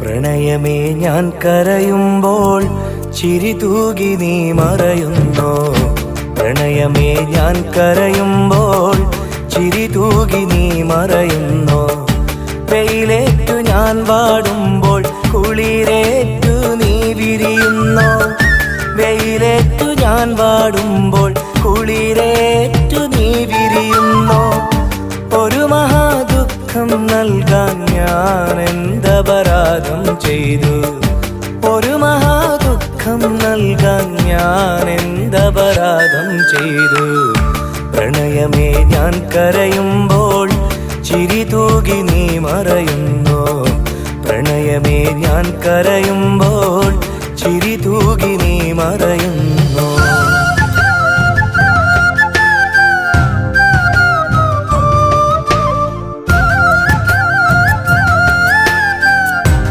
പ്രണയമേ ഞാൻ കരയുമ്പോൾ ചിരി തൂകി നീ മറയുന്നോ. പ്രണയമേ ഞാൻ കരയുമ്പോൾ ചിരി തൂകി നീ മറയുന്നോ. വെയിലേറ്റു ഞാൻ വാടുമ്പോൾ കുളിരേറ്റു നീ വിരിയുന്നോ. വെയിലേറ്റു ഞാൻ വാടുമ്പോൾ കുളിരേറ്റു നീ വിരിയുന്നോ. ഒരു മഹാദുഃഖം നൽകാൻ ഞാൻ എന്തപരാധം ചെയ്തു. ഒരു മഹാദുഃഖം നൽകാൻ ഞാൻ എന്തപരാധം ചെയ്തു. പ്രണയമേ ഞാൻ കരയുമ്പോൾ ചിരി തൂകി നീ മറയുന്നോ. പ്രണയമേ ഞാൻ കരയുമ്പോൾ ചിരി തൂകി നീ മറയുന്നു.